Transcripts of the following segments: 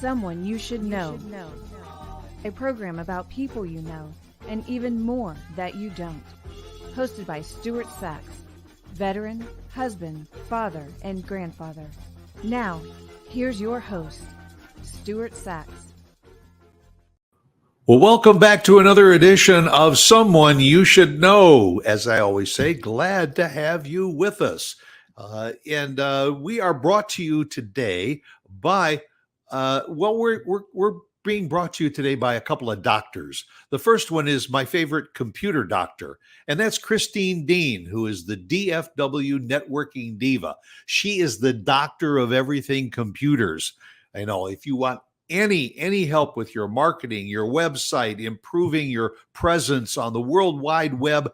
Someone You Should Know. A program about people you know and even more that you don't. Hosted by Stuart Sax, veteran, husband, father, and grandfather. Now, here's your host, Stuart Sax. Well, welcome back to another edition of Someone You Should Know. As I always say, glad to have you with us. And we are brought to you today by, we're being brought to you today by a couple of doctors. The first one is my favorite computer doctor, and that's Christine Dean, who is the DFW networking diva. She is the doctor of everything computers. I know if you want any help with your marketing, your website, improving your presence on the World Wide Web,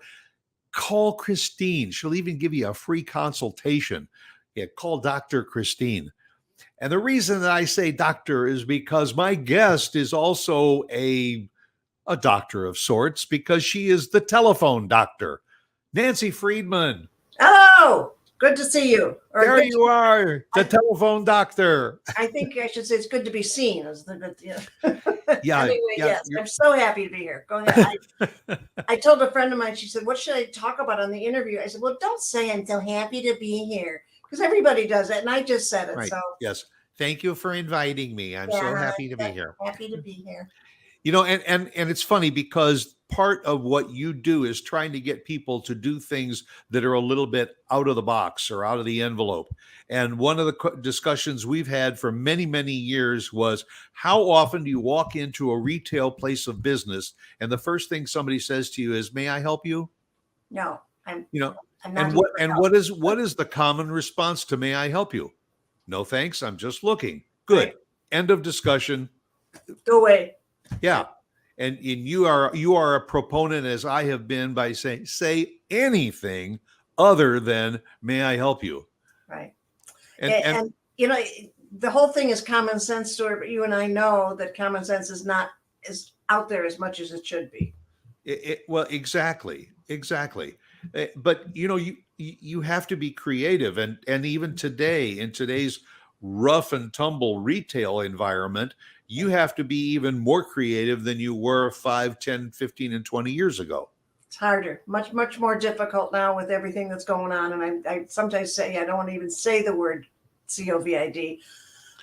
call Christine. She'll even give you a free consultation. Yeah, call Dr. Christine. And the reason that I say doctor is because my guest is also a doctor of sorts, because she is the telephone doctor, Nancy Friedman. Hello. Good to see you. There you are, the telephone doctor. I think I should say it's good to be seen. Yeah. Anyway, yes, I'm so happy to be here. Go ahead. I told a friend of mine, she said, what should I talk about on the interview? I said, well, don't say I'm so happy to be here, because everybody does it. And I just said it. Right. So yes. Thank you for inviting me. I'm so happy to be here. Happy to be here. You know, and it's funny because part of what you do is trying to get people to do things that are a little bit out of the box or out of the envelope. And one of the discussions we've had for many, many years was, how often do you walk into a retail place of business and the first thing somebody says to you is, "May I help you?" No, I'm not and what is the common response to "May I help you"? "No, thanks. I'm just looking." Good. Right. End of discussion. Go away. Yeah. And you are a proponent, as I have been, by saying, say anything other than "May I help you?" Right. And you know, the whole thing is common sense, Stuart, but you and I know that common sense is not as out there as much as it should be. Well, exactly. But you have to be creative, and even today, in today's rough and tumble retail environment, you have to be even more creative than you were 5, 10, 15, and 20 years ago. It's harder, much more difficult now with everything that's going on. And I sometimes say, I don't want to even say the word COVID,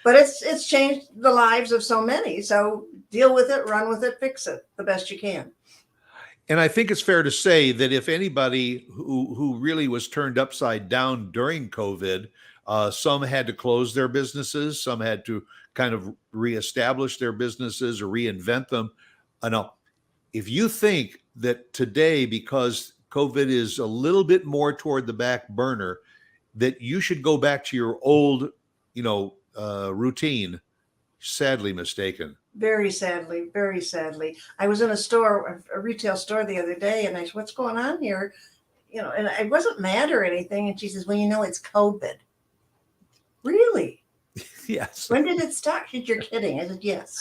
but it's changed the lives of so many. So deal with it, run with it, fix it the best you can. And I think it's fair to say that if anybody who really was turned upside down during COVID, some had to close their businesses, some had to kind of reestablish their businesses or reinvent them. Now, if you think that today, because COVID is a little bit more toward the back burner, that you should go back to your old, routine, sadly mistaken. Very sadly, very sadly. I was in a retail store the other day, and I said, what's going on here? And I wasn't mad or anything. And she says, well, it's COVID. Really? Yes. When did it start? You're kidding. I said, yes.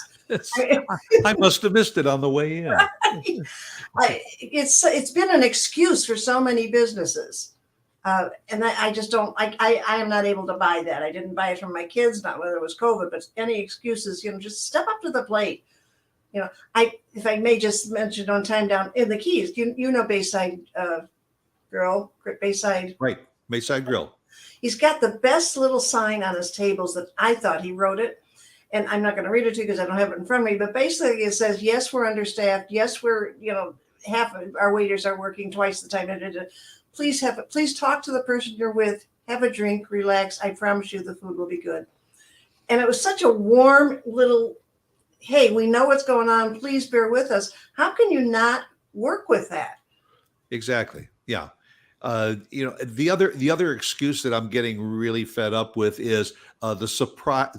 I must have missed it on the way in. It's been an excuse for so many businesses. And I just don't, I am not able to buy that. I didn't buy it from my kids, not whether it was COVID, but any excuses, just step up to the plate. If I may just mention on time down in the Keys, Bayside Grill, Bayside. Right. Bayside Grill. He's got the best little sign on his tables that I thought he wrote it. And I'm not going to read it to you because I don't have it in front of me. But basically it says, yes, we're understaffed. Yes, we're, half of our waiters are working twice the time. Please talk to the person you're with. Have a drink, relax. I promise you the food will be good. And it was such a warm little, hey, we know what's going on. Please bear with us. How can you not work with that? Exactly. Yeah. The other excuse that I'm getting really fed up with is the supply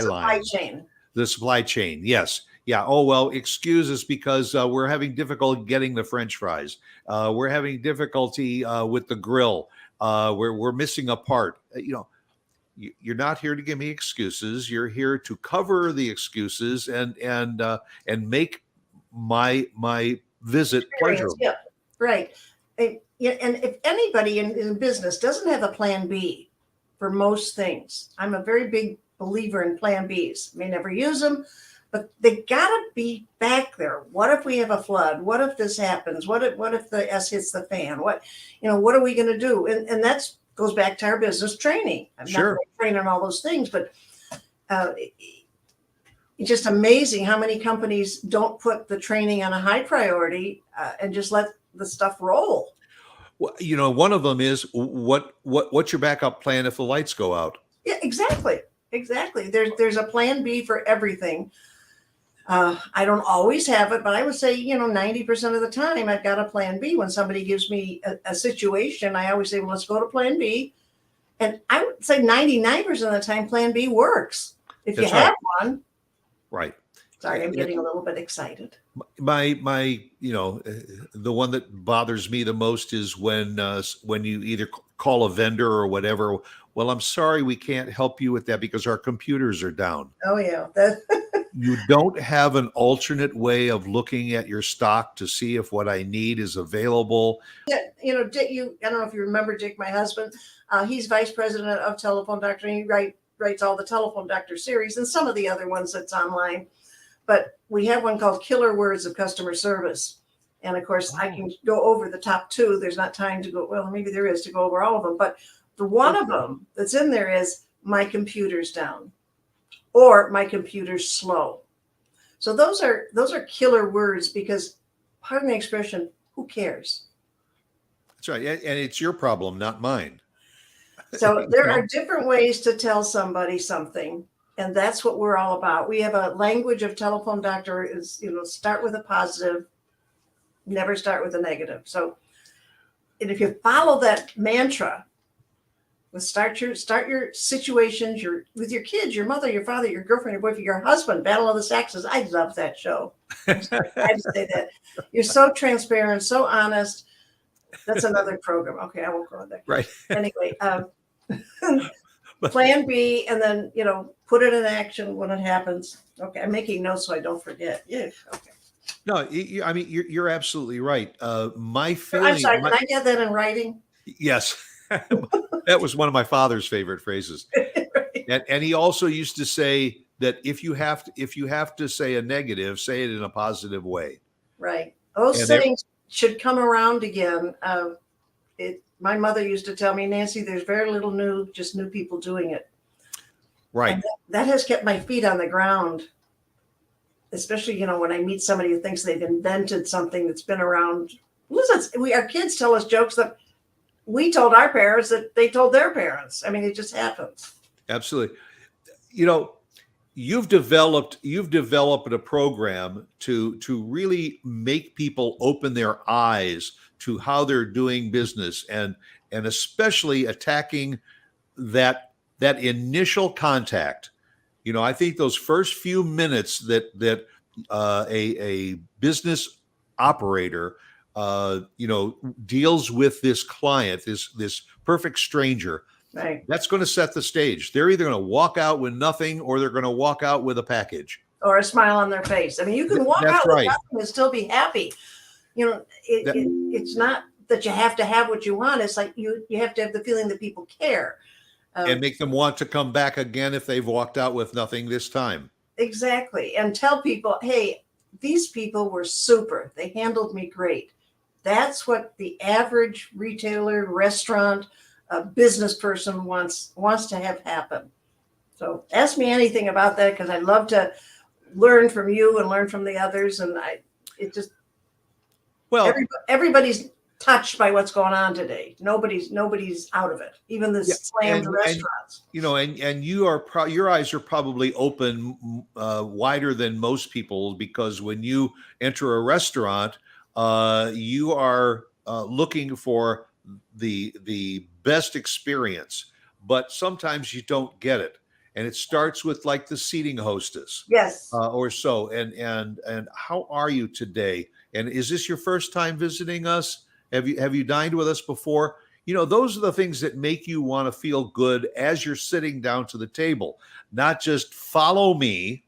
line. The supply chain. Yes. Yeah. Oh, well, excuses because we're having difficulty getting the French fries. We're having difficulty with the grill. We're missing a part. You're not here to give me excuses. You're here to cover the excuses and make my visit pleasurable. Yeah. Right. And if anybody in business doesn't have a plan B for most things, I'm a very big believer in plan Bs. May never use them, but they gotta be back there. What if we have a flood? What if this happens? What if the S hits the fan? What are we going to do? And that's goes back to our business training. I'm not going to train on all those things, but it's just amazing how many companies don't put the training on a high priority and just let the stuff roll. Well, one of them is what's your backup plan if the lights go out? Yeah, exactly. There's a plan B for everything. I don't always have it, but I would say, 90% of the time I've got a plan B. When somebody gives me a situation, I always say, well, let's go to plan B. And I would say 99% of the time, plan B works. If you have one. Right. Sorry, I'm getting a little bit excited. My the one that bothers me the most is when you either call a vendor or whatever. Well, I'm sorry, we can't help you with that because our computers are down. Oh, yeah. You don't have an alternate way of looking at your stock to see if what I need is available. Yeah, Dick, I don't know if you remember Dick, my husband. He's vice president of Telephone Doctor, and he writes all the Telephone Doctor series and some of the other ones that's online. But we have one called Killer Words of Customer Service. And of course, I can go over the top two. There's not time to go, well, maybe there is to go over all of them. But the one of them that's in there is my computer's down or my computer's slow. So those are killer words because, pardon the expression, who cares? That's right. And it's your problem, not mine. So there are different ways to tell somebody something. And that's what we're all about. We have a language of Telephone Doctor is, start with a positive, never start with a negative. So, and if you follow that mantra, start your situations, with your kids, your mother, your father, your girlfriend, your boyfriend, your husband, Battle of the Sexes. I love that show. I have to say that. You're so transparent, so honest. That's another program. Okay, I won't go on that. Right. Anyway, plan B, and then, put it in action when it happens. Okay, I'm making notes so I don't forget. Yeah. Okay. No, you're absolutely right. My feeling. I'm sorry. Can I get that in writing? Yes, that was one of my father's favorite phrases. Right. And he also used to say that if you have to say a negative, say it in a positive way. Right. Those things should come around again. My mother used to tell me, Nancy, there's very little new, just new people doing it. Right. That has kept my feet on the ground, especially, when I meet somebody who thinks they've invented something that's been around. Listen, our kids tell us jokes that we told our parents that they told their parents. I mean, it just happens. Absolutely. You've developed a program to really make people open their eyes to how they're doing business and especially attacking that initial contact. I think those first few minutes that a business operator deals with this client, this perfect stranger. Right. That's going to set the stage. They're either going to walk out with nothing or they're going to walk out with a package or a smile on their face. I mean, you can walk out with nothing and still be happy. It's not that you have to have what you want. It's like you have to have the feeling that people care. And make them want to come back again if they've walked out with nothing this time. Exactly. And tell people, hey, these people were super. They handled me great. That's what the average retailer, restaurant, business person wants to have happen. So ask me anything about that because I'd love to learn from you and learn from the others. And everybody's touched by what's going on today. Nobody's out of it. Even the slammed restaurants. And your eyes are probably open wider than most people because when you enter a restaurant, you are looking for the best experience, but sometimes you don't get it. And it starts with like the seating hostess. Yes. Or so. And how are you today? And is this your first time visiting us? Have you dined with us before? Those are the things that make you want to feel good as you're sitting down to the table, not just follow me.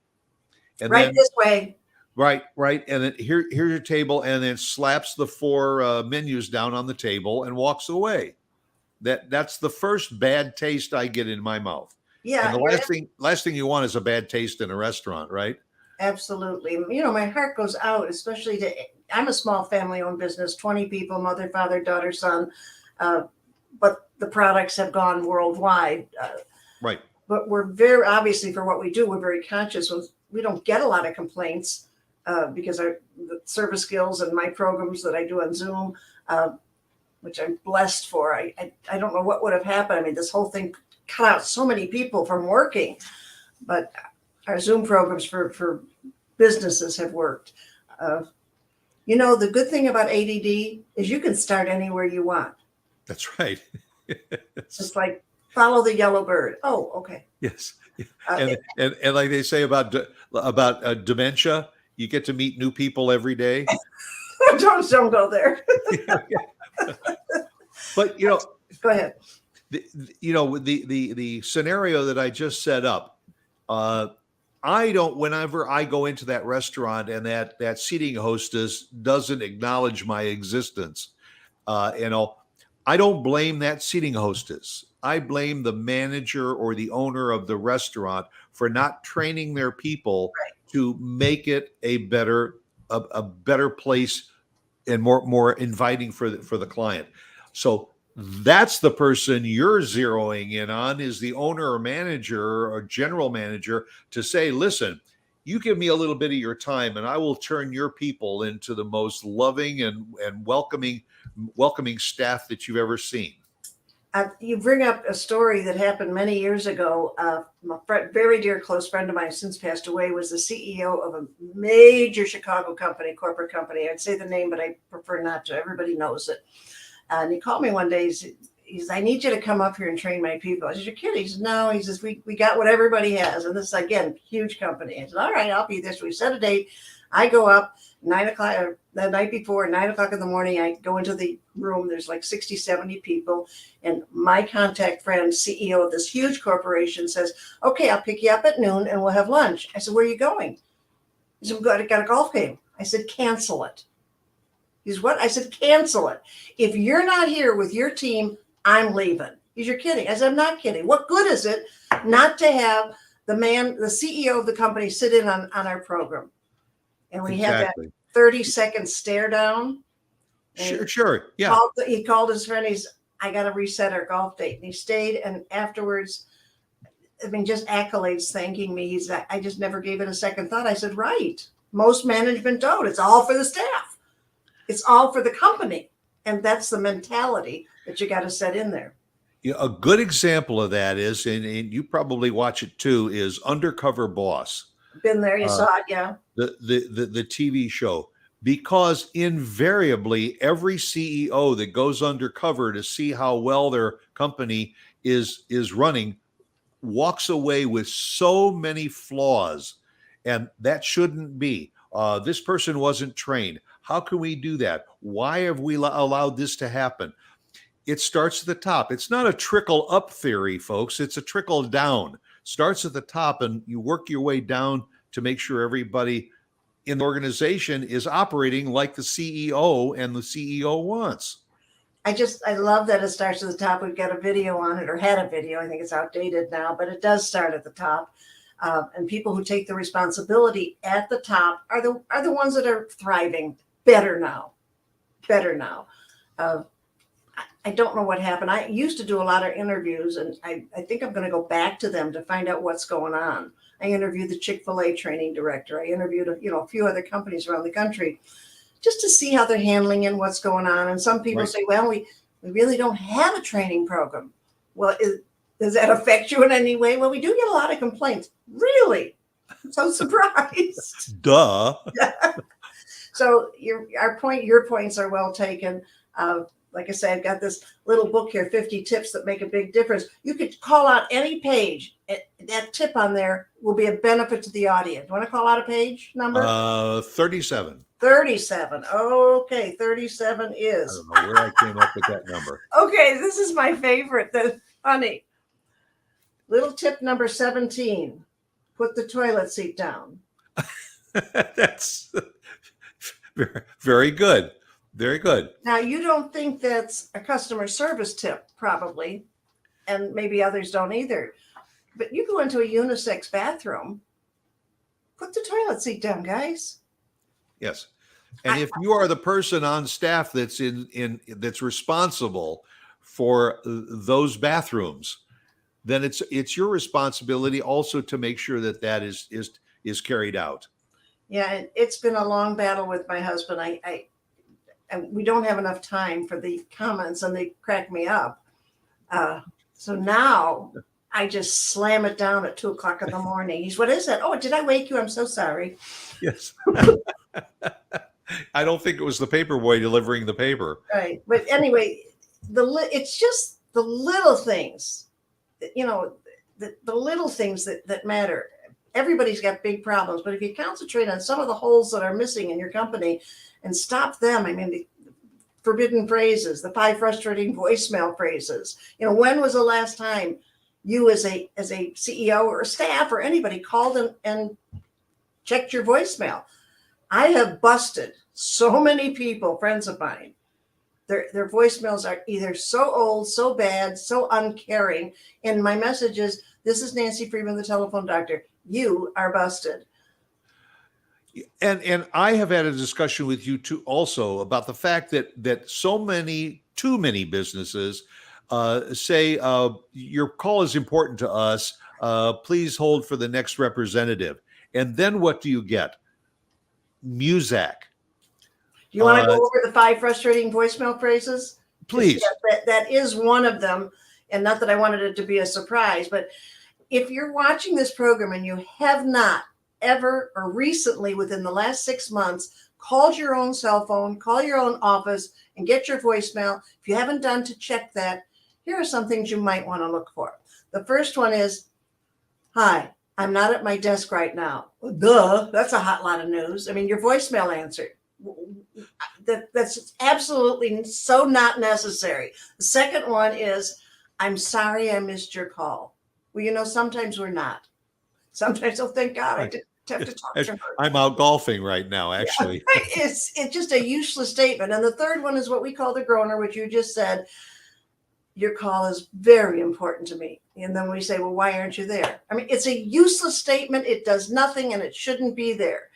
And right this way. Right. And then here's your table, and then slaps the 4 menus down on the table and walks away. That's the first bad taste I get in my mouth. Yeah, And the you're last thing you want is a bad taste in a restaurant, right? absolutely. You know, my heart goes out, especially to, I'm a small family owned business, 20 people, mother, father, daughter, son. Uh, but the products have gone worldwide. Right. But we're very, obviously, for what we do, we're very conscious. We don't get a lot of complaints because the service skills and my programs that I do on Zoom, which I'm blessed for, I don't know what would have happened. I mean, this whole thing cut out so many people from working, but our Zoom programs for businesses have worked. You know, the good thing about ADD is you can start anywhere you want. That's right. It's like follow the yellow bird. Oh, okay. Yes. And like they say about dementia, you get to meet new people every day. Don't go there. But you know, Go ahead. The scenario that I just set up, I don't. Whenever I go into that restaurant and that seating hostess doesn't acknowledge my existence, I don't blame that seating hostess. I blame the manager or the owner of the restaurant for not training their people to make it a better place and more inviting for the client. So that's the person you're zeroing in on, is the owner or manager or general manager, to say, listen, you give me a little bit of your time and I will turn your people into the most loving and welcoming staff that you've ever seen. You bring up a story that happened many years ago. Very dear close friend of mine, since passed away, was the CEO of a major Chicago company, corporate company. I'd say the name, but I prefer not to. Everybody knows it. And he called me one day. He's I need you to come up here and train my people. I said, you're kidding. He says, no. He says, we got what everybody has. And this is, again, huge company. I said, all right, I'll be there. So we set a date. I go up 9 o'clock, or the night before, 9 o'clock in the morning. I go into the room. There's like 60, 70 people. And my contact friend, CEO of this huge corporation, says, okay, I'll pick you up at noon and we'll have lunch. I said, where are you going? He said, I got a golf game. I said, cancel it. He's what? I said, cancel it. If you're not here with your team, I'm leaving. He's, you're kidding. I said, I'm not kidding. What good is it not to have the CEO of the company sit in on our program? And we had that 30-second stare down. Sure. Yeah. He called his friend. I got to reset our golf date. And he stayed. And afterwards, I mean, just accolades thanking me. I just never gave it a second thought. I said, right. Most management don't. It's all for the staff. It's all for the company. And that's the mentality that you got to set in there. Yeah, a good example of that is, and you probably watch it too, is Undercover Boss. Been there, you saw it, yeah. The TV show. Because invariably every CEO that goes undercover to see how well their company is running walks away with so many flaws, and that shouldn't be. This person wasn't trained. How can we do that? Why have we allowed this to happen? It starts at the top. It's not a trickle up theory, folks. It's a trickle down. Starts at the top and you work your way down to make sure everybody in the organization is operating like the CEO and the CEO wants. I love that it starts at the top. We've got a video on it, or had a video. I think it's outdated now, but it does start at the top. And people who take the responsibility at the top are the ones that are thriving better now. I don't know what happened. I used to do a lot of interviews, and I think I'm going to go back to them to find out what's going on. I interviewed the Chick-fil-A training director. I interviewed a few other companies around the country just to see how they're handling and what's going on. And some people say, well, we really don't have a training program. Well, does that affect you in any way? Well, we do get a lot of complaints. Really? I'm so surprised. Duh. So your points are well taken. Like I said, I've got this little book here, 50 tips that make a big difference. You could call out any page. That tip on there will be a benefit to the audience. Want to call out a page number? 37. 37. Okay, 37 is. I don't know where I came up with that number. Okay, this is my favorite. That's funny. Little tip number 17. Put the toilet seat down. That's very good. Very good. Now, you don't think that's a customer service tip, probably, and maybe others don't either. But you go into a unisex bathroom, put the toilet seat down, guys. Yes. And if you are the person on staff that's that's responsible for those bathrooms, then it's your responsibility also to make sure that that is carried out. Yeah, it's been a long battle with my husband. We don't have enough time for the comments, and they crack me up. So now I just slam it down at 2:00 in the morning. He's, what is that? Oh, did I wake you? I'm so sorry. Yes. I don't think it was the paper boy delivering the paper. Right. But anyway, it's just the little things, the little things that matter. Everybody's got big problems, but if you concentrate on some of the holes that are missing in your company and stop them, I mean, the forbidden phrases, the 5 frustrating voicemail phrases. When was the last time you as a CEO or staff or anybody called and checked your voicemail? I have busted so many people, friends of mine. Their voicemails are either so old, so bad, so uncaring. And my message is, this is Nancy Friedman, the telephone doctor. You are busted. And I have had a discussion with you too also about the fact that too many businesses say your call is important to us. Please hold for the next representative. And then what do you get? Muzak. Do you want to go over the 5 frustrating voicemail phrases? Please. That is one of them. And not that I wanted it to be a surprise, but if you're watching this program and you have not ever or recently within the last 6 months called your own cell phone, call your own office and get your voicemail, if you haven't done to check that, here are some things you might want to look for. The first one is, hi, I'm not at my desk right now. Duh, that's a hot lot of news. I mean, your voicemail answered. That's absolutely so not necessary. The second one is, I'm sorry I missed your call. Well, sometimes we're not. Sometimes, oh, thank God, I didn't have to talk to her. I'm out golfing right now, actually. Yeah, it's just a useless statement. And the third one is what we call the groaner, which you just said. Your call is very important to me. And then we say, well, why aren't you there? I mean, it's a useless statement. It does nothing and it shouldn't be there.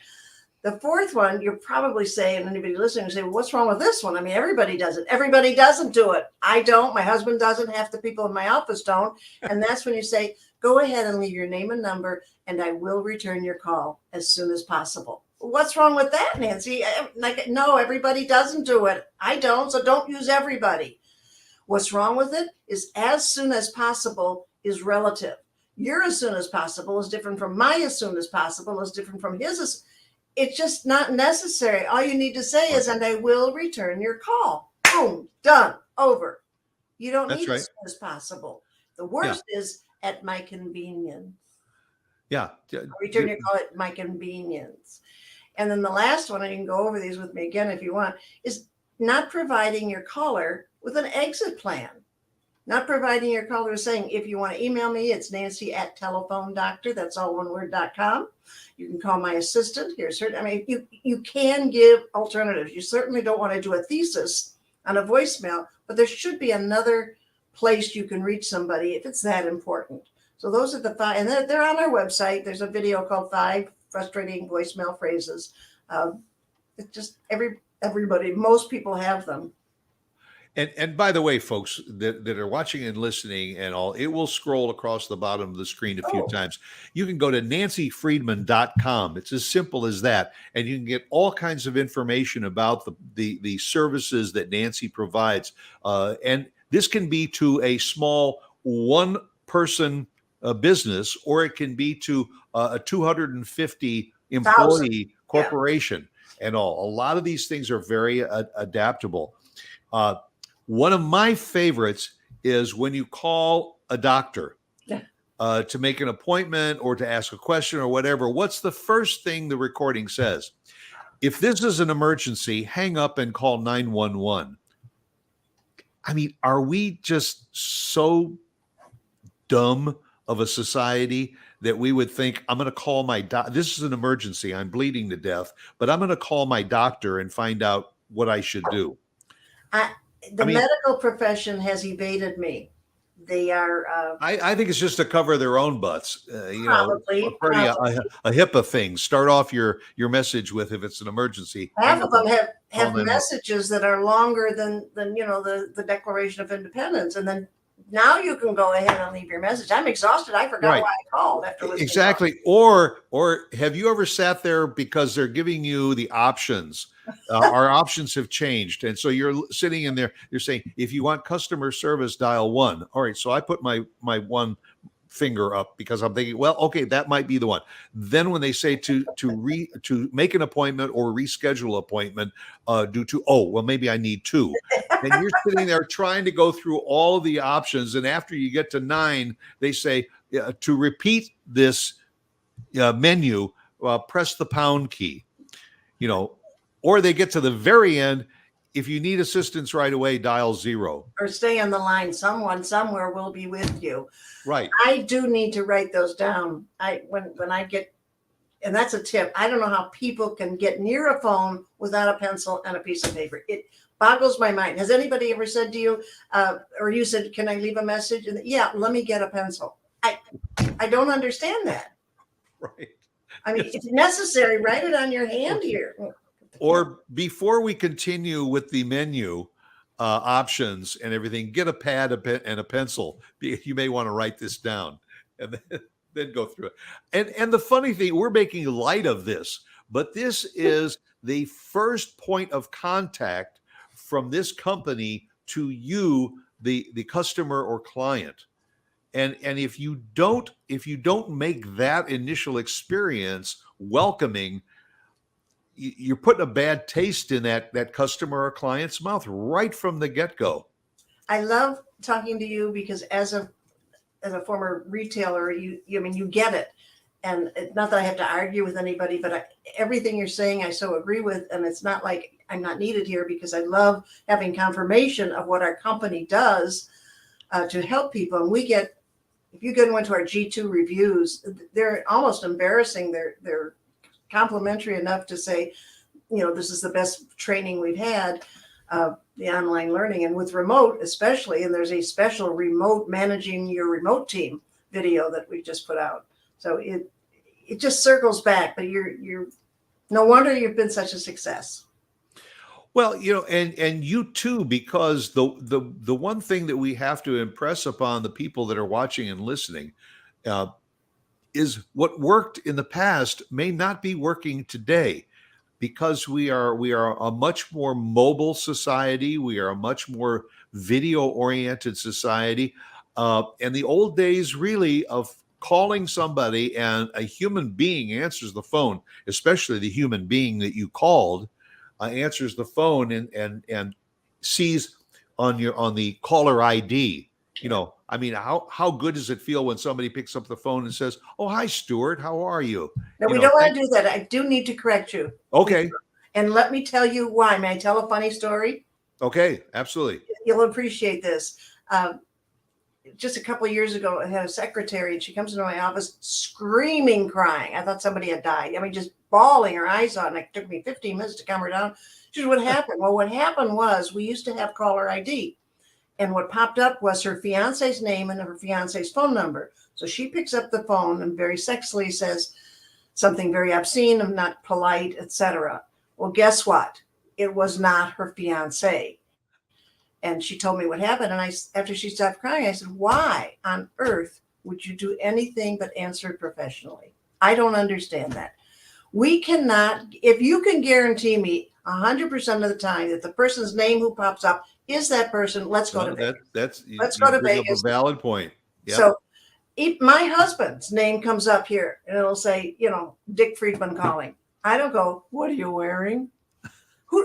The fourth one, you're probably saying, anybody listening will say, well, what's wrong with this one? I mean, everybody does it. Everybody doesn't do it. I don't. My husband doesn't. Half the people in my office don't. And that's when you say, go ahead and leave your name and number, and I will return your call as soon as possible. What's wrong with that, Nancy? No, everybody doesn't do it. I don't, so don't use everybody. What's wrong with it is as soon as possible is relative. Your as soon as possible is different from my as soon as possible is different from his. It's just not necessary. All you need to say is, and I will return your call. Boom, done, over. You don't need as soon as possible. The worst is at my convenience. Yeah. I'll return your call at my convenience. And then the last one, and you can go over these with me again if you want, is not providing your caller with an exit plan. Not providing your caller saying, if you want to email me, it's Nancy@telephonedoctor. That's all one word.com. You can call my assistant. Here's her. I mean, you can give alternatives. You certainly don't want to do a thesis on a voicemail, but there should be another place you can reach somebody if it's that important. So those are the 5, and they're on our website. There's a video called 5 Frustrating Voicemail Phrases. It's just everybody, most people have them. And by the way, folks that are watching and listening and all, it will scroll across the bottom of the screen a few times. You can go to nancyfriedman.com. It's as simple as that. And you can get all kinds of information about the services that Nancy provides. And this can be to a small one-person business, or it can be to a 250 employee corporation and all. A lot of these things are very adaptable. One of my favorites is when you call a doctor to make an appointment or to ask a question or whatever. What's the first thing the recording says? If this is an emergency, hang up and call 911. I mean, are we just so dumb of a society that we would think, I'm going to call my this is an emergency, I'm bleeding to death, but I'm going to call my doctor and find out what I should do? The medical profession has evaded me. They are I think it's just to cover their own butts, probably. a HIPAA thing. Start off your message with, if it's an emergency. Half of them have Call 911. messages that are longer than the Declaration of Independence, and then now you can go ahead and leave your message. I'm exhausted. I forgot Right. why I called after listening. Exactly. Or have you ever sat there because they're giving you the options? Our options have changed, and so you're sitting in there. You're saying, if you want customer service, dial 1. All right. So I put my one finger up because I'm thinking, well, okay, that might be the one. Then when they say to make an appointment or reschedule appointment due to, oh, well, maybe I need 2. And you're sitting there trying to go through all of the options. And after you get to 9, they say, to repeat this menu, press the pound key, or they get to the very end. If you need assistance right away, dial 0. Or stay on the line. Someone somewhere will be with you. Right. I do need to write those down. When I get, and that's a tip. I don't know how people can get near a phone without a pencil and a piece of paper. It boggles my mind. Has anybody ever said to you, or you said, "Can I leave a message?" And yeah, let me get a pencil. I don't understand that. Right. I mean, if necessary, write it on your hand here. Or before we continue with the menu options and everything, get a pad, and a pencil. You may want to write this down and then go through it. And the funny thing, we're making light of this, but this is the first point of contact from this company to you, the customer or client. And if you don't make that initial experience welcoming, you're putting a bad taste in that customer or client's mouth right from the get-go. I love talking to you because as a former retailer, you get it. And it's not that I have to argue with anybody, but everything you're saying, I so agree with. And it's not like I'm not needed here, because I love having confirmation of what our company does to help people. And if you go and went to our G2 reviews, they're almost embarrassing. They're complimentary enough to say, this is the best training we've had, the online learning, and with remote especially. And there's a special remote managing your remote team video that we just put out. So it just circles back, but you're no wonder you've been such a success. Well, and you too, because the one thing that we have to impress upon the people that are watching and listening is what worked in the past may not be working today, because we are a much more mobile society. We are a much more video oriented society. And the old days really of calling somebody and a human being answers the phone, especially the human being that you called answers the phone and sees on the caller ID. I mean, how good does it feel when somebody picks up the phone and says, "Oh, hi, Stuart, how are you?" No, we don't want to do that. I do need to correct you. Okay. And let me tell you why. May I tell a funny story? Okay, absolutely. You'll appreciate this. Just a couple of years ago, I had a secretary, and she comes into my office screaming, crying. I thought somebody had died. I mean, just bawling her eyes out. And it took me 15 minutes to calm her down. She said, "What happened?" Well, what happened was we used to have caller ID. And what popped up was her fiance's name and her fiance's phone number. So she picks up the phone and very sexily says something very obscene and not polite, etc. Well, guess what? It was not her fiance. And she told me what happened. And after she stopped crying, I said, "Why on earth would you do anything but answer it professionally? I don't understand that. We cannot, if you can guarantee me 100% of the time that the person's name who pops up is that person, let's go to Vegas. Let's go to Vegas. A valid point. Yep. So if my husband's name comes up here and it'll say, Dick Friedman calling. I don't go, "What are you wearing?"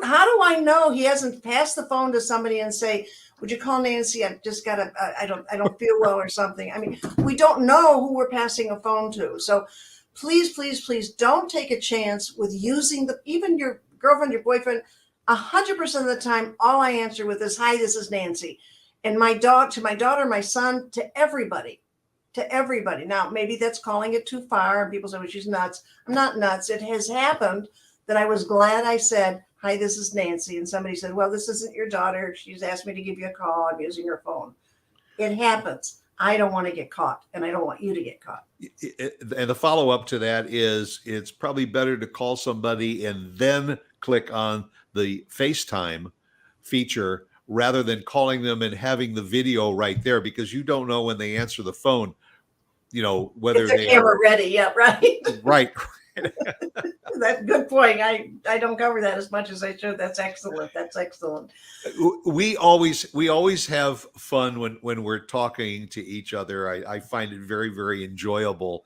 How do I know he hasn't passed the phone to somebody and say, "Would you call Nancy? I've just got I don't feel well," or something. I mean, we don't know who we're passing a phone to. So please, please, please don't take a chance with using even your girlfriend, your boyfriend. 100% of the time, all I answer with is, "Hi, this is Nancy." And to my daughter, my son, to everybody. Now, maybe that's calling it too far. And people say, "Well, she's nuts." I'm not nuts. It has happened that I was glad I said, "Hi, this is Nancy." And somebody said, "Well, this isn't your daughter. She's asked me to give you a call. I'm using her phone." It happens. I don't want to get caught, and I don't want you to get caught. And the follow up to that is it's probably better to call somebody and then click on the FaceTime feature rather than calling them and having the video right there, because you don't know when they answer the phone, whether If the they camera are ready. Yeah, right. right. That's good point. I don't cover that as much as I should. That's excellent. That's excellent. We always have fun when we're talking to each other. I find it very, very enjoyable.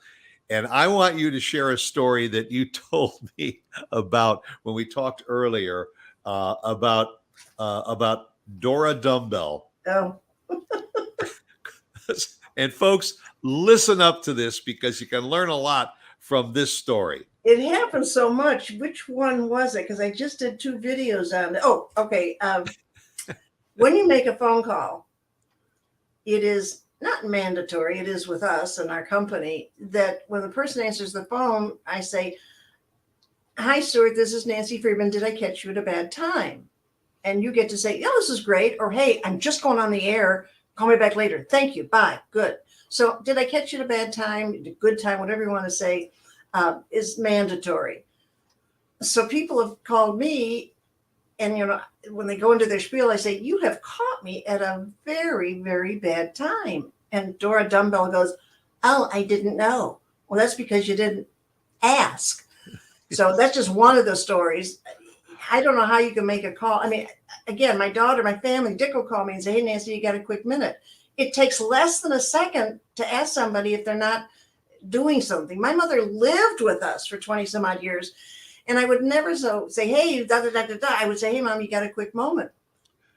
And I want you to share a story that you told me about when we talked earlier about Dora Dumbbell. Oh, And folks, listen up to this because you can learn a lot from this story. it happens so much. Which one was it? Because I just did 2 videos on it. Oh, okay. When you make a phone call, it is not mandatory. It is with us and our company that when the person answers the phone, I say, "Hi, Stuart, this is Nancy Friedman. Did I catch you at a bad time?" And you get to say, "Yeah, this is great." Or, "Hey, I'm just going on the air. Call me back later. Thank you. Bye. Good." So did I catch you at a bad time, a good time, whatever you want to say, is mandatory. So people have called me, and when they go into their spiel, I say, "You have caught me at a very, very bad time." And Dora Dumbbell goes, "Oh, I didn't know." Well, that's because you didn't ask. So that's just one of the stories. I don't know how you can make a call. I mean, again, my daughter, my family, Dick will call me and say, "Hey, Nancy, you got a quick minute?" It takes less than a second to ask somebody if they're not doing something. My mother lived with us for 20 some odd years, and I would never say, "Hey, da da da da da." I would say, "Hey, Mom, you got a quick moment?"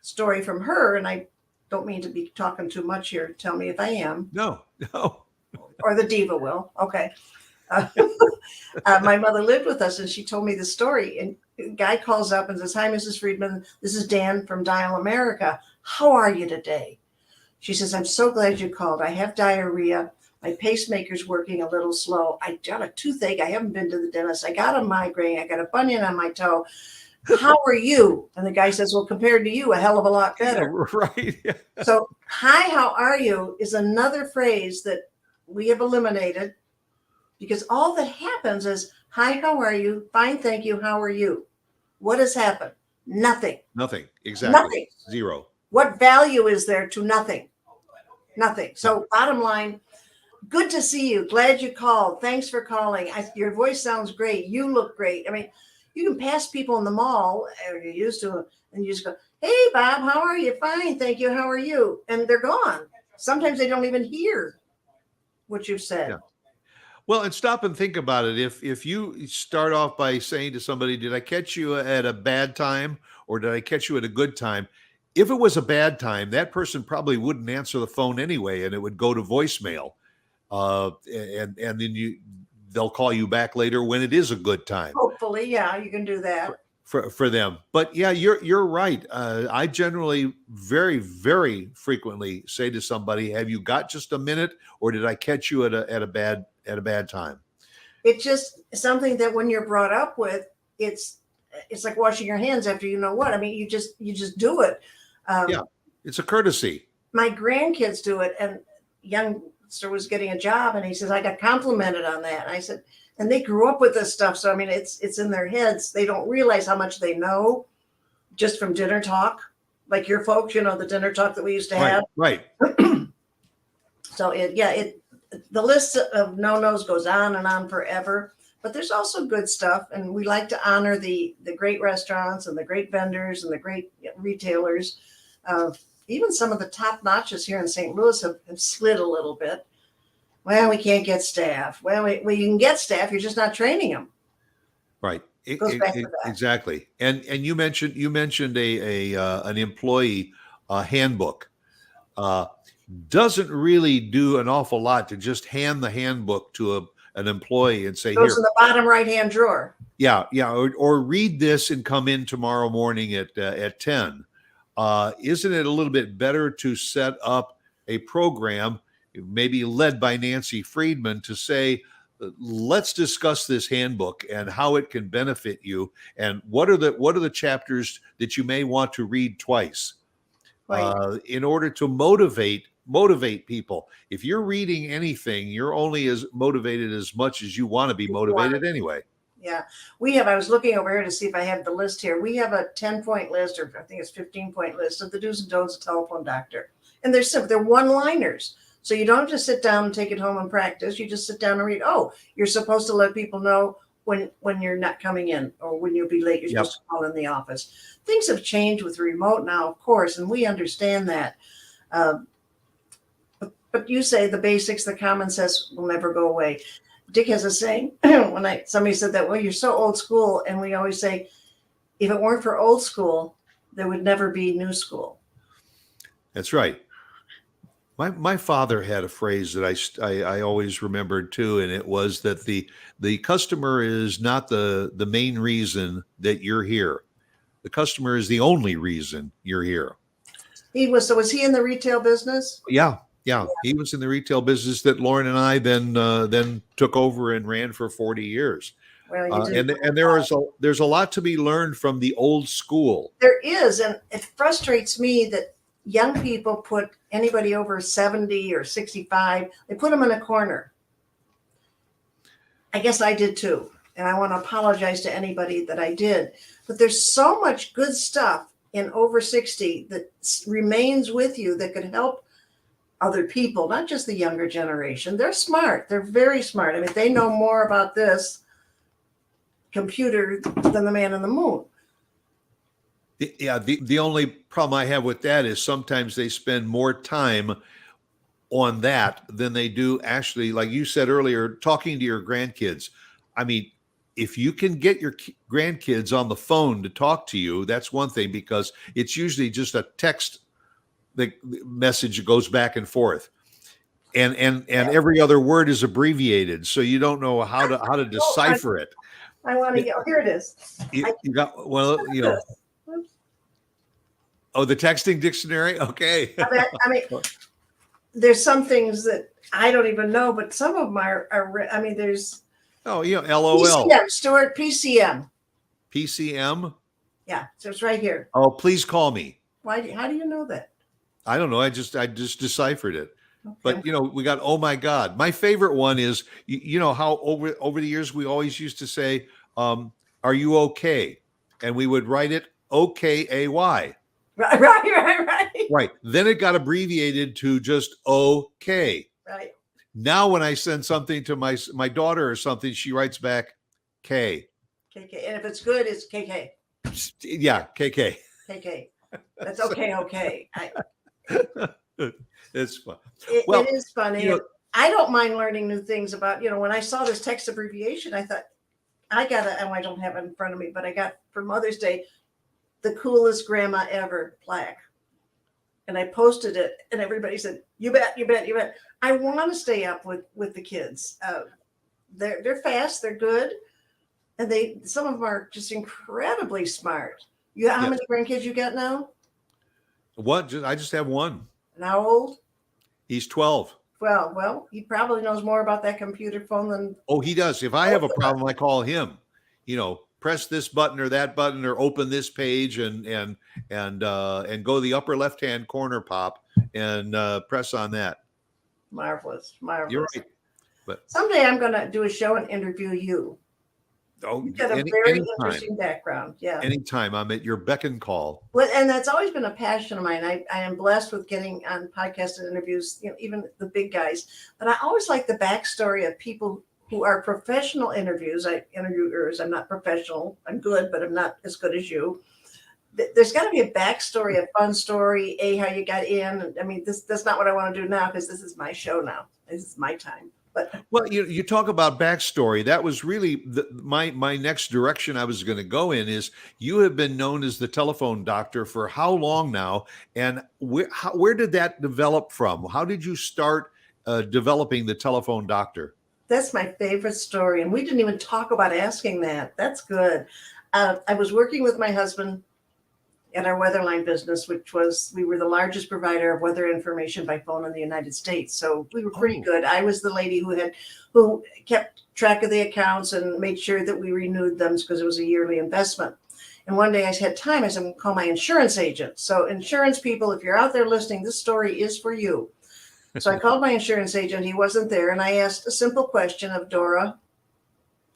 Story from her, and I don't mean to be talking too much here. Tell me if I am. No. Or the diva will. Okay. My mother lived with us, and she told me the story. And a guy calls up and says, "Hi, Mrs. Friedman. This is Dan from Dial America. How are you today?" She says, "I'm so glad you called. I have diarrhea. My pacemaker's working a little slow. I got a toothache. I haven't been to the dentist. I got a migraine. I got a bunion on my toe. How are you?" And the guy says, "Well, compared to you, a hell of a lot better." Yeah, right. So, "Hi, how are you?" is another phrase that we have eliminated, because all that happens is, "Hi, how are you? Fine, thank you. How are you?" What has happened? Nothing. Nothing. Exactly. Nothing. Zero. What value is there to nothing? Nothing. So bottom line, good to see you. Glad you called. Thanks for calling. Your voice sounds great. You look great. I mean, you can pass people in the mall, or you used to, and you just go, "Hey, Bob, how are you?" "Fine, thank you. How are you?" And they're gone. Sometimes they don't even hear what you've said. Yeah. Well, and stop and think about it. If you start off by saying to somebody, "Did I catch you at a bad time or did I catch you at a good time?" If it was a bad time, that person probably wouldn't answer the phone anyway, and it would go to voicemail. And then they'll call you back later when it is a good time Hopefully, yeah, you can do that. for them. But yeah, you're right. I generally very, very frequently say to somebody, "Have you got just a minute, or did I catch you at a bad time?" It's just something that when you're brought up with, it's like washing your hands after you know what. I mean, you just do it. Yeah, it's a courtesy. My grandkids do it, and youngster was getting a job, and he says, "I got complimented on that." And I said, and they grew up with this stuff, so I mean, it's in their heads. They don't realize how much they know just from dinner talk, like your folks, the dinner talk that we used to have. Right. So the list of no-nos goes on and on forever, but there's also good stuff, and we like to honor the great restaurants and the great vendors and the great retailers. Even some of the top notches here in St. Louis have slid a little bit. "Well, we can't get staff." Well, you can get staff, you're just not training them. Right. Goes back to that. Exactly. And you mentioned an employee handbook. Doesn't really do an awful lot to just hand the handbook to an employee and say, Goes "Here, in the bottom right-hand drawer. yeah, or read this and come in tomorrow morning at 10." Isn't it a little bit better to set up a program, maybe led by Nancy Friedman, to say, "Let's discuss this handbook and how it can benefit you, and what are the chapters that you may want to read twice," Right. in order to motivate motivate people. If you're reading anything, you're only as motivated as much as you want to be motivated anyway. Yeah, I was looking over here to see if I have the list here. We have a 10-point list, or I think it's 15-point list of the do's and don'ts of telephone doctor. And they're simple. They're one-liners. So you don't just sit down and take it home and practice. You just sit down and read, oh, you're supposed to let people know when you're not coming in, or when you'll be late, you're supposed to call in the office. Things have changed with remote now, of course, and we understand that. But you say the basics, the common sense will never go away. Dick has a saying, somebody said that, well, you're so old school. And we always say, if it weren't for old school, there would never be new school. That's right. My father had a phrase that I always remembered too, and it was that the customer is not the main reason that you're here. The customer is the only reason you're here. Was he in the retail business? Yeah. He was in the retail business that Lauren and I then took over and ran for 40 years. Well, and there's a lot to be learned from the old school. There is, and it frustrates me that young people put anybody over 70 or 65, they put them in a corner. I guess I did too, and I want to apologize to anybody that I did. But there's so much good stuff in over 60 that remains with you that could help other people, not just the younger generation. They're smart. They're very smart. I mean, they know more about this computer than the man on the moon. Yeah, the only problem I have with that is sometimes they spend more time on that than they do actually, like you said earlier, talking to your grandkids. I mean, if you can get your grandkids on the phone to talk to you, that's one thing, because it's usually just a text the message goes back and forth, and every other word is abbreviated, so you don't know how to decipher it. I want to get. Here it is. You got Oh, the texting dictionary. Okay. I mean, there's some things that I don't even know, but some of them are. I mean, there's. Oh, LOL. PCM, Stuart, PCM. PCM. Yeah, so it's right here. Oh, please call me. Why? How do you know that? I don't know. I just deciphered it. Okay. But we got, oh my God. My favorite one is, how over the years we always used to say, are you okay? And we would write it OKAY. Right. Then it got abbreviated to just okay. Right. Now when I send something to my daughter or something, she writes back K. KK. And if it's good, it's KK. Yeah, KK. KK. That's okay. It's fun. It is funny. I don't mind learning new things about, when I saw this text abbreviation, I thought, I don't have it in front of me, but I got for Mother's Day, the coolest grandma ever plaque. And I posted it, and everybody said, you bet. I want to stay up with the kids. They're fast, they're good. And some of them are just incredibly smart. How many grandkids you got now? What? I just have one. And how old? He's 12. Well, he probably knows more about that computer phone than. Oh, he does. If I have a problem, I call him. Press this button or that button, or open this page and go to the upper left-hand corner pop and press on that. Marvelous. You're right. But someday I'm going to do a show and interview you. Oh, you've got a very interesting background. Yeah. Anytime. I'm at your beck and call. Well, and that's always been a passion of mine. I am blessed with getting on podcasts and interviews, even the big guys. But I always like the backstory of people who are professional interviewers. I'm not professional. I'm good, but I'm not as good as you. There's got to be a backstory, a fun story, how you got in. I mean, that's not what I want to do now, because this is my show now. This is my time. Well, you talk about backstory. That was really my next direction I was going to go in. Is you have been known as the telephone doctor for how long now, and where did that develop from? How did you start developing the telephone doctor? That's my favorite story, and we didn't even talk about asking that. That's good. I was working with my husband at our Weatherline business, we were the largest provider of weather information by phone in the United States. So we were pretty good. I was the lady who kept track of the accounts and made sure that we renewed them, because it was a yearly investment. And one day I had time. I said, I'm going to call my insurance agent. So insurance people, if you're out there listening, this story is for you. So I called my insurance agent. He wasn't there. And I asked a simple question of Dora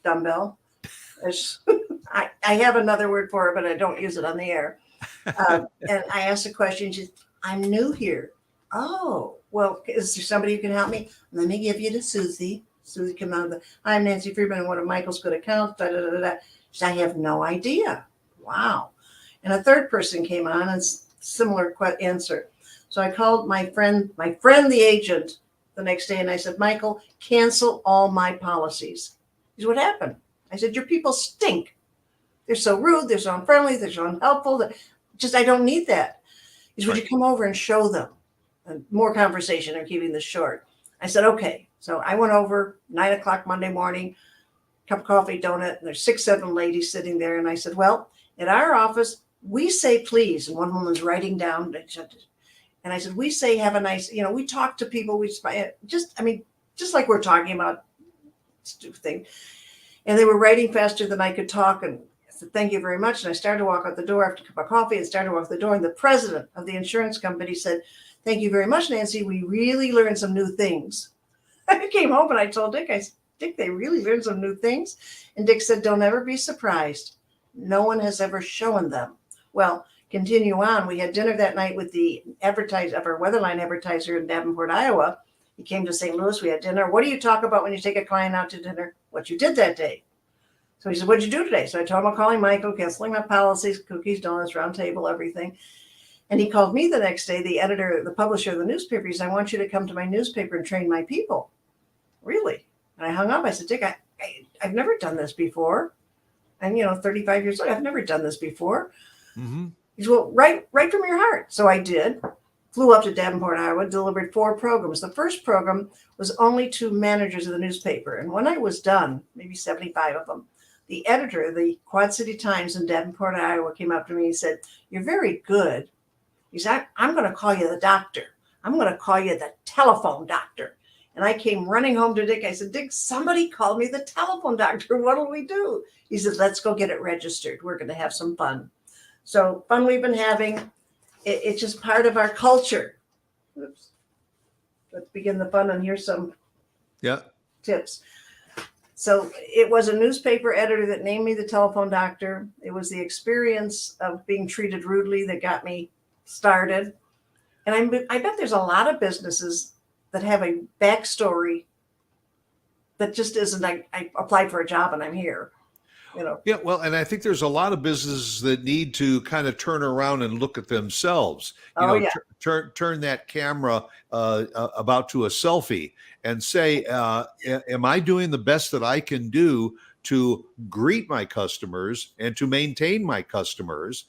Dumbbell. I have another word for it, but I don't use it on the air. And I asked a question. She said, I'm new here. Oh, well, is there somebody who can help me? Let me give you to Susie. Susie came out of the, I'm Nancy Friedman, one of Michael's good accounts. Da, da, da, da. She said, I have no idea. Wow. And a third person came on and similar answer. So I called my friend, the agent, the next day, and I said, Michael, cancel all my policies. He said, what happened? I said, your people stink. They're so rude. They're so unfriendly. They're so unhelpful. I don't need that. He said, would you come over and show them? And more conversation. I'm keeping this short. I said, okay. So I went over 9:00 Monday morning, cup of coffee, donut, and there's 6, 7 ladies sitting there. And I said, well, at our office, we say please. And one woman's writing down. And I said, we say have a nice, we talk to people. We just like we're talking about stupid thing. And they were writing faster than I could talk. And I said, thank you very much. And I started to walk out the door after a cup of coffee and started to walk out the door. And the president of the insurance company said, thank you very much, Nancy. We really learned some new things. I came home and I told Dick, Dick, they really learned some new things. And Dick said, don't ever be surprised. No one has ever shown them. Well, continue on. We had dinner that night with the advertiser of our Weatherline advertiser in Davenport, Iowa. He came to St. Louis. We had dinner. What do you talk about when you take a client out to dinner? What you did that day. So he said, what'd you do today? So I told him I'm calling Michael, canceling my policies, cookies, donuts, round table, everything. And he called me the next day, the editor, the publisher of the newspaper. He said, I want you to come to my newspaper and train my people. Really? And I hung up. I said, Dick, I've never done this before. I'm, 35 years old. I've never done this before. Mm-hmm. He said, well, right from your heart. So I did. Flew up to Davenport, Iowa, delivered 4 programs. The first program was only to managers of the newspaper. And when I was done, maybe 75 of them, the editor of the Quad City Times in Davenport, Iowa, came up to me and said, you're very good. He said, I'm going to call you the doctor. I'm going to call you the telephone doctor. And I came running home to Dick. I said, Dick, somebody called me the telephone doctor. What'll we do? He said, let's go get it registered. We're going to have some fun. So fun we've been having. It's just part of our culture. Oops. Let's begin the fun, and here's some tips. So it was a newspaper editor that named me the telephone doctor. It was the experience of being treated rudely that got me started. And I bet there's a lot of businesses that have a backstory that just isn't, I applied for a job and I'm here. Yeah, well, and I think there's a lot of businesses that need to kind of turn around and look at themselves. Turn that camera about to a selfie and say, am I doing the best that I can do to greet my customers and to maintain my customers?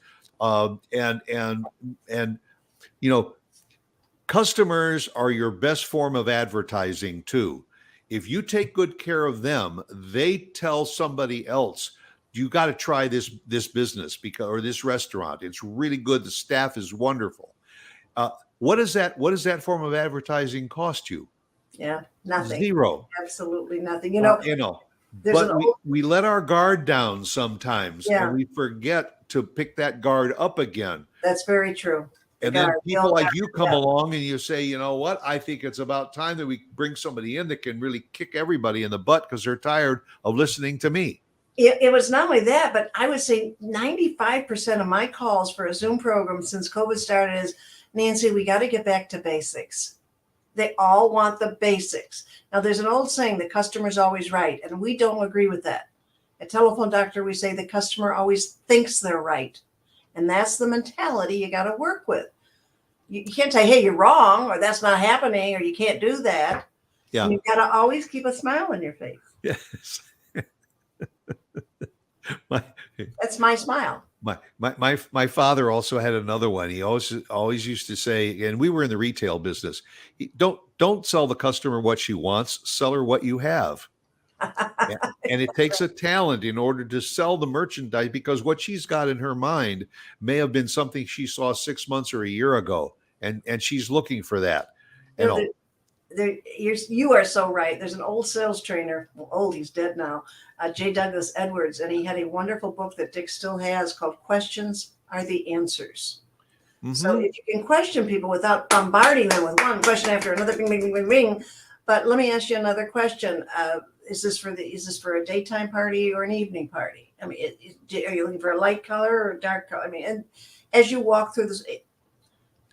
Customers are your best form of advertising too. If you take good care of them, they tell somebody else, you got to try this business or this restaurant. It's really good. The staff is wonderful. What does that form of advertising cost you? Yeah, nothing. Zero. Absolutely nothing. But we let our guard down sometimes, and we forget to pick that guard up again. That's very true. And then people like you come along and you say, you know what? I think it's about time that we bring somebody in that can really kick everybody in the butt because they're tired of listening to me. It was not only that, but I would say 95% of my calls for a Zoom program since COVID started is, Nancy, we got to get back to basics. They all want the basics. Now, there's an old saying, the customer's always right, and we don't agree with that. At Telephone Doctor, we say the customer always thinks they're right. And that's the mentality you got to work with. You can't say, hey, you're wrong, or that's not happening, or you can't do that. Yeah. And you've got to always keep a smile on your face. Yes. That's my smile. My father also had another one. He always used to say, and we were in the retail business, don't sell the customer what she wants, sell her what you have. And it takes a talent in order to sell the merchandise, because what she's got in her mind may have been something she saw 6 months or a year ago, and she's looking for that. You are so right. There's an old sales trainer, he's dead now, J. Douglas Edwards, and he had a wonderful book that Dick still has called Questions Are the Answers. So Mhm. if you can question people without bombarding them with one question after another, bing, bing, bing, bing, bing. But let me ask you another question. Is this for a daytime party or an evening party? I mean, are you looking for a light color or a dark color? I mean, and as you walk through this,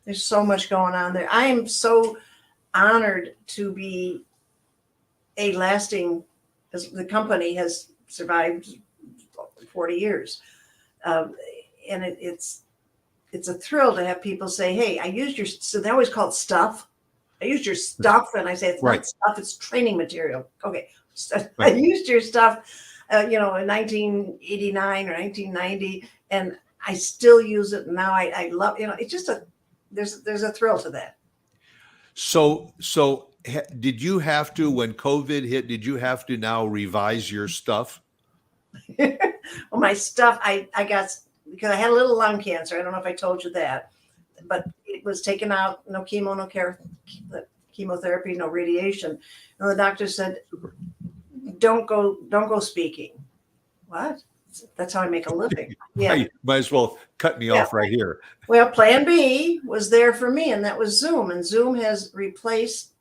there's so much going on there. I am so honored to be a lasting, as the company has survived 40 years. Um, and it's a thrill to have people say, hey, I used your, so they always call it stuff. I used your stuff. And I say, it's Right. not stuff, it's training material. Okay. I Right. used your stuff, in 1989 or 1990, and I still use it. And now I love, it's just there's a thrill to that. So did you have to, when COVID hit, did you have to now revise your stuff? Well, my stuff, I got, because I had a little lung cancer. I don't know if I told you that, but it was taken out, no chemo, no care, chemotherapy, no radiation. And the doctor said, don't go speaking. What? That's how I make a living. Yeah. You might as well cut me Yeah. off right here. Well, plan B was there for me, and that was Zoom. And Zoom has replaced,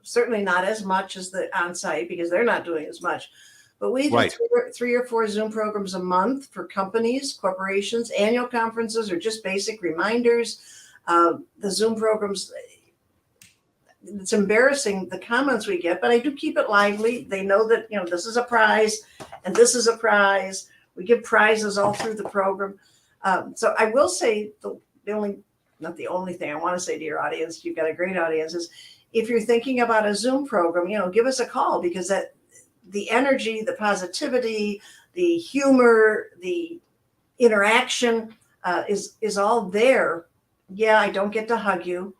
certainly not as much as the on-site, because they're not doing as much. But we do Right. three or four Zoom programs a month for companies, corporations, annual conferences, or just basic reminders. The Zoom programs, it's embarrassing the comments we get, but I do keep it lively. They know that, this is a prize and this is a prize. We give prizes all through the program. So I will say not the only thing I want to say to your audience, you've got a great audience, is if you're thinking about a Zoom program, give us a call, because the energy, the positivity, the humor, the interaction is all there. Yeah, I don't get to hug you,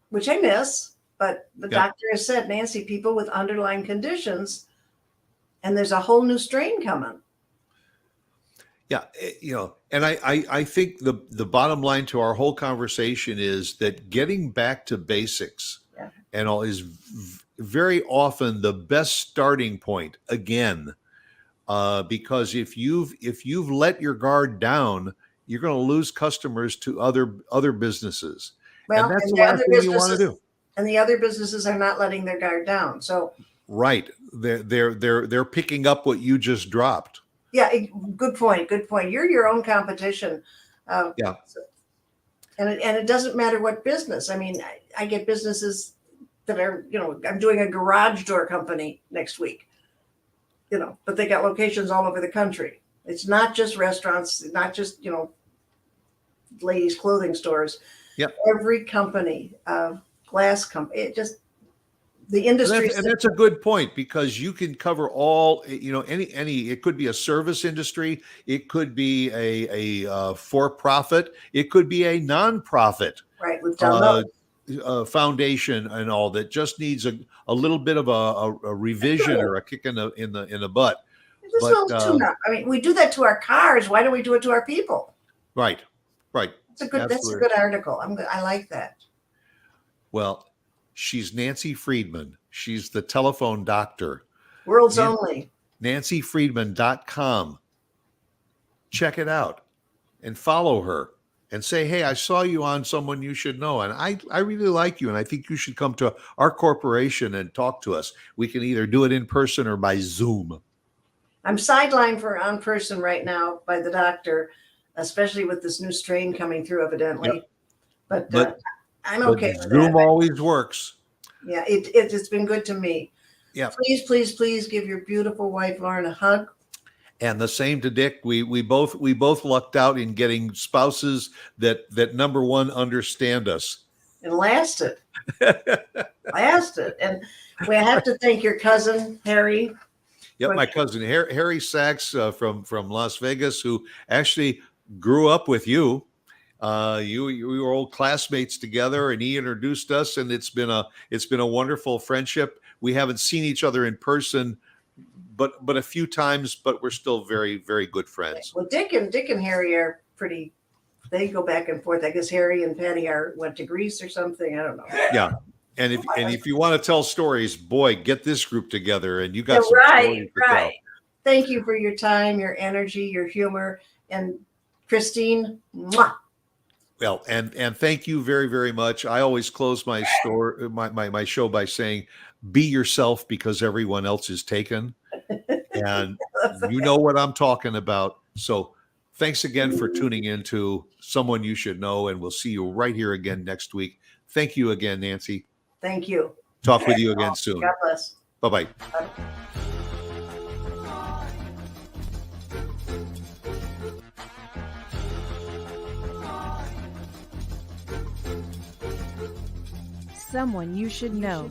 which I miss, but the doctor has said, Nancy, people with underlying conditions, and there's a whole new strain coming. Yeah, and I think the bottom line to our whole conversation is that getting back to basics and all is very often the best starting point again, because if you've let your guard down, you're going to lose customers to other businesses. Well, and that's the last thing you want to do. And the other businesses are not letting their guard down. So right, they're picking up what you just dropped. Yeah, good point. Good point. You're your own competition. Yeah. And it doesn't matter what business. I mean, I get businesses that are, I'm doing a garage door company next week, but they got locations all over the country. It's not just restaurants, not just, ladies' clothing stores. Yep. Every company, glass company, it just, the industry. And that's a good point, because you can cover all, any, it could be a service industry. It could be a for-profit. It could be a non-profit. Right. We've done foundation and all that just needs a little bit of a revision or a kick in the butt. Just a little tune-up. I mean, we do that to our cars. Why don't we do it to our people? Right. That's a good article. I like that. Well, she's Nancy Friedman. She's the telephone doctor. World's only. NancyFriedman.com. Check it out and follow her and say, hey, I saw you on Someone You Should Know, and I really like you, and I think you should come to our corporation and talk to us. We can either do it in person or by Zoom. I'm sidelined for on person right now by the doctor, especially with this new strain coming through, evidently. Yep. But I'm okay with Zoom that. always works. Yeah, it's been good to me. Yeah. Please give your beautiful wife Lauren a hug. And the same to Dick. We both lucked out in getting spouses that number one understand us. And lasted. And we have to thank your cousin Harry. Yep, my cousin Harry Sax from Las Vegas, who actually grew up with you. You were old classmates together, and he introduced us, and it's been a wonderful friendship. We haven't seen each other in person, but a few times, but we're still very, very good friends. Well, Dick and Harry are pretty. They go back and forth. I guess Harry and Patty went to Greece or something. I don't know. Yeah, and if you want to tell stories, boy, get this group together, and you got some stories to tell. Thank you for your time, your energy, your humor, and Christine. Mwah. Well, and thank you very, very much. I always close my show by saying, "Be yourself because everyone else is taken," and you know what I'm talking about. So, thanks again for tuning in to Someone You Should Know, and we'll see you right here again next week. Thank you again, Nancy. Thank you. Talk with you again soon. God bless. Bye-bye. Someone You Should Know.